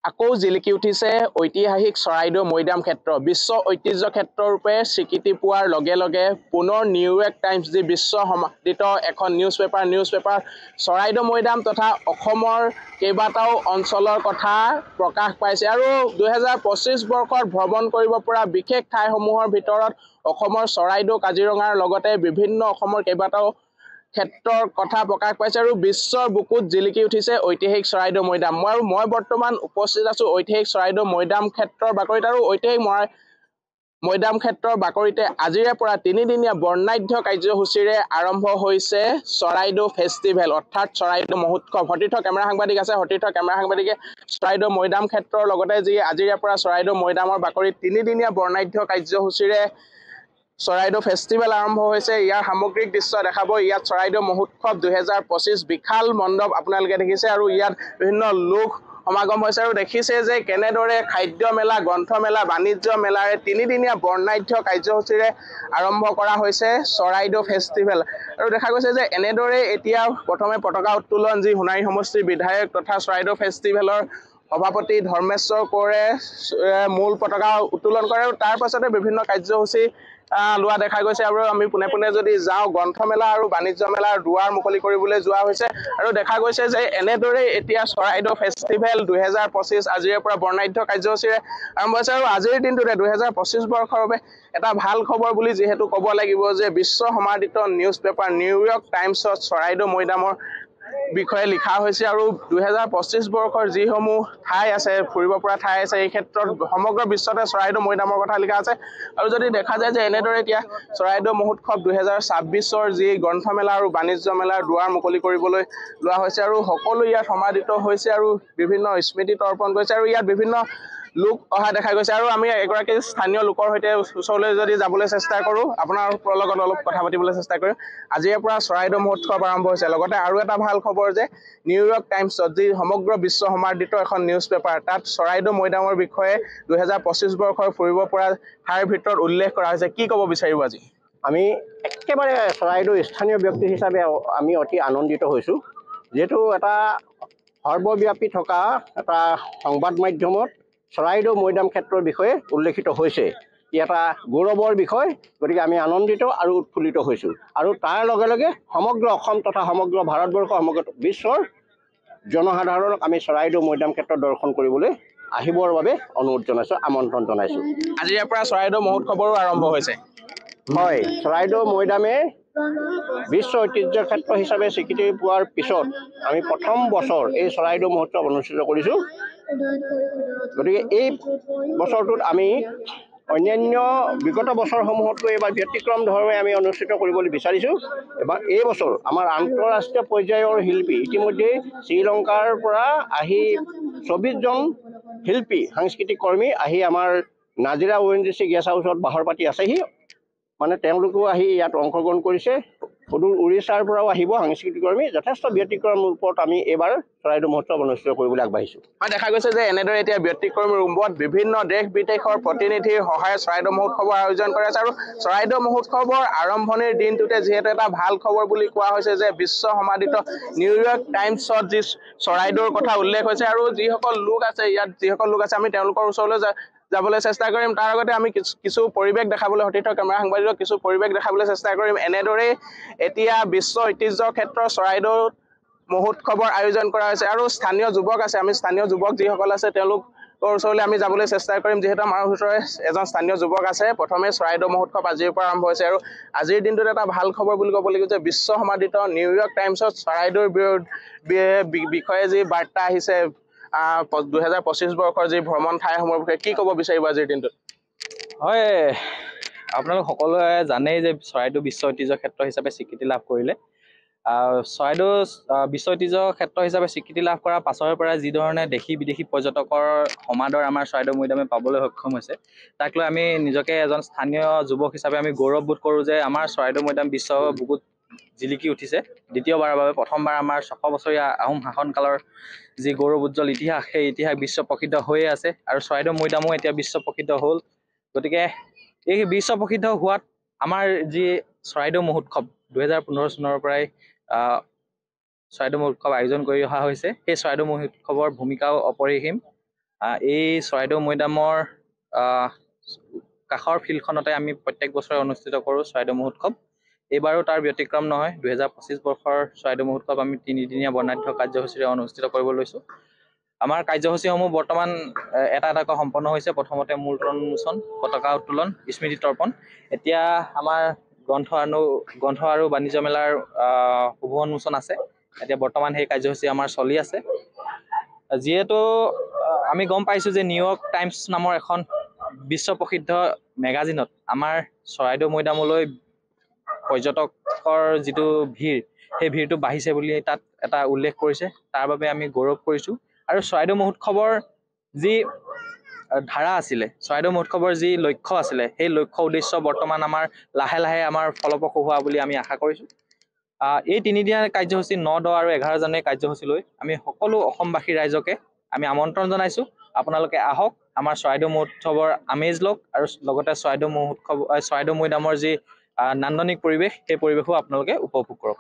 আকৌ জিলিকি উঠিছে ঐতিহাসিক চৰাইদেউ মৈদাম ক্ষেত্ৰ। বিশ্ব ঐতিহ্য ক্ষেত্ৰ ৰূপে স্বীকৃতি পোৱাৰ লগে লগে পুনৰ নিউয়ৰ্ক টাইমছ যি বিশ্ব সমাদৃত এখন নিউজ পেপাৰ চৰাইদেউ মৈদাম তথা অসমৰ কেইবাটাও অঞ্চলৰ কথা প্ৰকাশ পাইছে। আৰু 2025 বৰ্ষত ভ্ৰমণ কৰিব পৰা বিশেষ ঠাইসমূহৰ ভিতৰত অসমৰ চৰাইদেউ কাজিৰঙাৰ লগতে বিভিন্ন অসমৰ কেইবাটাও ক্ষেত্ৰৰ কথা প্ৰকাশ পাইছে আৰু বিশ্বৰ বুকুত জিলিকি উঠিছে ঐতিহাসিক চৰাইদেউ মৈদাম। মই বৰ্তমান উপস্থিত আছো ঐতিহাসিক চৰাইদেউ মৈদাম ক্ষেত্ৰৰ বাকৰিত আৰু ঐতিহাসিক মৈদাম ক্ষেত্ৰৰ বাকৰিতে আজিৰে পৰা 3দিনীয়া বৰ্ণাঢ্য কাৰ্যসূচীৰে আৰম্ভ হৈছে চৰাইদেউ ফেষ্টিভেল অৰ্থাৎ চৰাইদেউ মহোৎসৱ। সতীৰ্থ কেমেৰা সাংবাদিক আছে, সতীৰ্থ কেমেৰা সাংবাদিকে চৰাইদেউ মৈদাম ক্ষেত্ৰৰ লগতে যি আজিৰে পৰা চৰাইদেউ মৈদামৰ বাকৰিত 3দিনীয়া বৰ্ণাঢ্য কাৰ্যসূচীৰে চৰাইদেউ ফেষ্টিভেল আৰম্ভ হৈছে। ইয়াৰ সামগ্ৰিক দৃশ্য দেখাব। ইয়াত চৰাইদেউ মহোৎসৱ 2025 বিশাল মণ্ডপ আপোনালোকে দেখিছে আৰু ইয়াত বিভিন্ন লোক সমাগম হৈছে আৰু দেখিছে যে কেনেদৰে খাদ্য মেলা, গ্ৰন্থ মেলা, বাণিজ্য মেলাৰে 3দিনীয়া বৰ্ণাঢ্য কাৰ্যসূচীৰে আৰম্ভ কৰা হৈছে চৰাইদেউ ফেষ্টিভেল। আৰু দেখা গৈছে যে এনেদৰে এতিয়া প্ৰথমে পতাকা উত্তোলন যি সোণাৰী সমষ্টিৰ বিধায়ক তথা চৰাইদেউ ফেষ্টিভেলৰ সভাপতি ধৰ্মেশ্বৰ কোঁৱৰে মূল পতাকা উত্তোলন কৰে আৰু তাৰ পাছতে বিভিন্ন কাৰ্যসূচী লোৱা দেখা গৈছে। আৰু আমি পোনে পোনে যদি যাওঁ গ্ৰন্থমেলা আৰু বাণিজ্য মেলাৰ দুৱাৰ মুকলি কৰিবলৈ যোৱা হৈছে আৰু দেখা গৈছে যে এনেদৰে এতিয়া চৰাইদেউ ফেষ্টিভেল 2025 আজিৰে পৰা বৰ্ণাঢ্য কাৰ্যসূচীৰে আৰম্ভ হৈছে। আৰু আজিৰ দিনটোতে 2025 বৰ্ষৰ বাবে এটা ভাল খবৰ বুলি যিহেতু ক'ব লাগিব যে বিশ্ব সমাদৃত নিউজ পেপাৰ নিউয়ৰ্ক টাইমছত চৰাইদেউ মৈদামৰ বিষয়ে লিখা হৈছে আৰু 2025 বৰ্ষৰ যিসমূহ ঠাই আছে, ফুৰিব পৰা ঠাই আছে, এই ক্ষেত্ৰত সমগ্ৰ বিশ্বতে চৰাইদেউ মৈদামৰ কথা লিখা আছে। আৰু যদি দেখা যায় যে এনেদৰে এতিয়া চৰাইদেউ মহোৎসৱ 2026ৰ যি গ্ৰন্থমেলা আৰু বাণিজ্য মেলাৰ দুৱাৰ মুকলি কৰিবলৈ লোৱা হৈছে আৰু সকলো ইয়াত সমাদৃত হৈছে আৰু বিভিন্ন স্মৃতি তৰ্পণ কৰিছে আৰু ইয়াত বিভিন্ন লোক অহা দেখা গৈছে। আৰু আমি এগৰাকী স্থানীয় লোকৰ সৈতে ওচৰলৈ যদি যাবলৈ চেষ্টা কৰোঁ, আপোনালোকৰ লগত অলপ কথা পাতিবলৈ চেষ্টা কৰিম। আজিৰে পৰা চৰাইদেউ মহোৎসৱ আৰম্ভ হৈছে। লগতে আৰু এটা ভাল খবৰ যে নিউয়ৰ্ক টাইমছত যি সমগ্ৰ বিশ্ব সমাদৃত এখন নিউজ পেপাৰ, তাত চৰাইদেউ মৈদামৰ বিষয়ে 2025 বৰ্ষৰ ফুৰিব পৰা ঠাইৰ ভিতৰত উল্লেখ কৰা হৈছে। কি ক'ব বিচাৰিব আজি? আমি একেবাৰে চৰাইদেউ স্থানীয় ব্যক্তি হিচাপে আমি অতি আনন্দিত হৈছোঁ, যিহেতু এটা সৰ্বব্যাপী থকা এটা সংবাদ মাধ্যমত চৰাইদেউ মৈদাম ক্ষেত্ৰৰ বিষয়ে উল্লেখিত হৈছে। ই এটা গৌৰৱৰ বিষয়, গতিকে আমি আনন্দিত আৰু উৎফুল্লিত হৈছোঁ। আৰু তাৰ লগে লগে সমগ্ৰ অসম তথা সমগ্ৰ ভাৰতবৰ্ষ, সমগ্ৰ বিশ্বৰ জনসাধাৰণক আমি চৰাইদেউ মৈদাম ক্ষেত্ৰ দৰ্শন কৰিবলৈ আহিবৰ বাবে অনুৰোধ জনাইছোঁ, আমন্ত্ৰণ জনাইছোঁ। আজিৰে পৰা চৰাইদেউ মহোৎসৱৰো আৰম্ভ হৈছে। হয়, চৰাইদেউ মৈদামে বিশ্ব ঐতিহ্য ক্ষেত্ৰ হিচাপে স্বীকৃতি পোৱাৰ পিছত আমি প্ৰথম বছৰ এই চৰাইদেউ মহোৎসৱ অনুষ্ঠিত কৰিছোঁ। গতিকে এই বছৰটোত আমি অন্যান্য বিগত বছৰসমূহতকৈ এইবাৰ ব্যতিক্ৰম ধৰণে আমি অনুষ্ঠিত কৰিবলৈ বিচাৰিছোঁ। এবাৰ এই বছৰ আমাৰ আন্তঃৰাষ্ট্ৰীয় পৰ্যায়ৰ শিল্পী ইতিমধ্যে শ্ৰীলংকাৰ পৰা আহি 24জন শিল্পী, সাংস্কৃতিক কৰ্মী আহি আমাৰ নাজিৰা ONGC গেষ্ট হাউচত বাহৰ পাতি আছেহি। মানে তেওঁলোকেও আহি ইয়াত অংশগ্ৰহণ কৰিছে। সুদূৰ উৰিষ্যাৰ পৰাও আহিব সাংস্কৃতিক কৰ্মী। যথেষ্ট ব্যতিক্ৰম ৰূপত আমি এইবাৰ চৰাইদেউ মহোৎসৱ অনুষ্ঠিত কৰিবলৈ আগবাঢ়িছোঁ। দেখা গৈছে যে এনেদৰে এতিয়া ব্যতিক্ৰমী ৰূপত বিভিন্ন দেশ বিদেশৰ প্ৰতিনিধিৰ সহায়ত চৰাইদেউ মহোৎসৱৰ আয়োজন কৰা হৈছে। আৰু চৰাইদেউ মহোৎসৱৰ আৰম্ভণিৰ দিনটোতে যিহেতু এটা ভাল খবৰ বুলি কোৱা হৈছে যে বিশ্ব সমাদৃত নিউয়ৰ্ক টাইমছত যি চৰাইদেউৰ কথা উল্লেখ হৈছে আৰু যিসকল লোক আছে ইয়াত আমি তেওঁলোকৰ ওচৰলৈ যাবলৈ চেষ্টা কৰিম। তাৰ আগতে আমি কিছু পৰিৱেশ দেখাবলৈ, সতীৰ্থ কেমেৰা সাংবাদিকক কিছু পৰিৱেশ দেখাবলৈ চেষ্টা কৰিম। এনেদৰেই এতিয়া বিশ্ব ঐতিহ্য ক্ষেত্ৰৰ চৰাইদেউ মহোৎসৱৰ আয়োজন কৰা হৈছে আৰু স্থানীয় যুৱক আছে, আমি স্থানীয় যুৱক যিসকল আছে তেওঁলোকৰ ওচৰলৈ আমি যাবলৈ চেষ্টা কৰিম। যিহেতু আমাৰ ওচৰৰে এজন স্থানীয় যুৱক আছে। প্ৰথমে চৰাইদেউ মহোৎসৱ আজিৰ পৰা আৰম্ভ হৈছে আৰু আজিৰ দিনটোত এটা ভাল খবৰ বুলি ক'ব লাগিব যে বিশ্ব সমাদৃত নিউয়ৰ্ক টাইমছত চৰাইদেউৰ বিষয়ে যি বাৰ্তা আহিছে 2025 বৰ্ষৰ যি ভ্ৰমণ ঠাইসমূহৰ বিষয়ে কি ক'ব বিচাৰিব আজিৰ দিনটোত? হয়, আপোনালোক সকলোৱে জানেই যে চৰাইদেউ বিশ্ব ঐতিহ্য ক্ষেত্ৰ হিচাপে স্বীকৃতি লাভ কৰিলে। চৰাইদেউ বিশ্ব ঐতিহ্য ক্ষেত্ৰ হিচাপে স্বীকৃতি লাভ কৰাৰ পাছৰ পৰা যিধৰণে দেশী বিদেশী পৰ্যটকৰ সমাদৰ আমাৰ চৰাইদেউ মৈদামে পাবলৈ সক্ষম হৈছে, তাক লৈ আমি নিজকে এজন স্থানীয় যুৱক হিচাপে আমি গৌৰৱবোধ কৰোঁ যে আমাৰ চৰাইদেউ মৈদাম বিশ্ব বুকুত জিলিকি উঠিছে। দ্বিতীয়বাৰৰ বাবে প্ৰথমবাৰ আমাৰ 600 বছৰীয়া আহোম শাসনকালৰ যি গৌৰৱ উজ্জ্বল ইতিহাস, সেই ইতিহাস বিশ্ব প্ৰসিদ্ধ হৈয়ে আছে আৰু চৰাইদেউ মৈদামো এতিয়া বিশ্ব প্ৰসিদ্ধ হ'ল। গতিকে এই বিশ্ব প্ৰসিদ্ধ হোৱাত আমাৰ যি চৰাইদেউ মহোৎসৱ 2015 চনৰ পৰাই চৰাইদেউ মহোৎসৱ আয়োজন কৰি অহা হৈছে, সেই চৰাইদেউ মহোৎসৱৰ ভূমিকাও অপৰিসীম। এই চৰাইদেউ মৈদামৰ কাষৰ ফিল্ডখনতে আমি প্ৰত্যেক বছৰে অনুষ্ঠিত কৰোঁ চৰাইদেউ মহোৎসৱ। এইবাৰো তাৰ ব্যতিক্ৰম নহয়। 2025 বৰ্ষৰ চৰাইদেউ মহোৎসৱ আমি 3দিনীয়া বৰ্ণাঢ্য কাৰ্যসূচীৰে অনুষ্ঠিত কৰিব লৈছোঁ। আমাৰ কাৰ্যসূচীসমূহ বৰ্তমান এটা এটাকৈ সম্পন্ন হৈছে। প্ৰথমতে মূৰ্তি উন্মোচন, পতাকা উত্তোলন, স্মৃতি তৰ্পণ। এতিয়া আমাৰ গ্ৰন্থ আৰু বাণিজ্য মেলাৰ শুভ উন্মোচন আছে। এতিয়া বৰ্তমান সেই কাৰ্যসূচী আমাৰ চলি আছে। যিহেতু আমি গম পাইছোঁ যে নিউয়ৰ্ক টাইমছ নামৰ এখন বিশ্ব প্ৰসিদ্ধ মেগাজিনত আমাৰ চৰাইদেউ মৈদামলৈ পৰ্যটকৰ যিটো ভিৰ, সেই ভিৰটো বাঢ়িছে বুলি তাত এটা উল্লেখ কৰিছে। তাৰ বাবে আমি গৌৰৱ কৰিছোঁ। আৰু চৰাইদেউ মহোৎসৱৰ যি ধাৰা আছিলে, চৰাইদেউ মহোৎসৱৰ যি লক্ষ্য আছিলে, সেই লক্ষ্য উদ্দেশ্য বৰ্তমান আমাৰ লাহে লাহে আমাৰ ফলপ্ৰসূ হোৱা বুলি আমি আশা কৰিছোঁ। এই 3দিনীয়া কাৰ্যসূচী 9, 10 আৰু 11 জানুৱাৰী কাৰ্যসূচী লৈ আমি সকলো অসমবাসী ৰাইজকে আমি আমন্ত্ৰণ জনাইছোঁ। আপোনালোকে আহক, আমাৰ চৰাইদেউ মহোৎসৱৰ আমেজ লওক আৰু লগতে চৰাইদেউ মৈদামৰ যি নান্দনিক পৰিৱেশ, সেই পৰিৱেশো আপোনালোকে উপভোগ কৰক।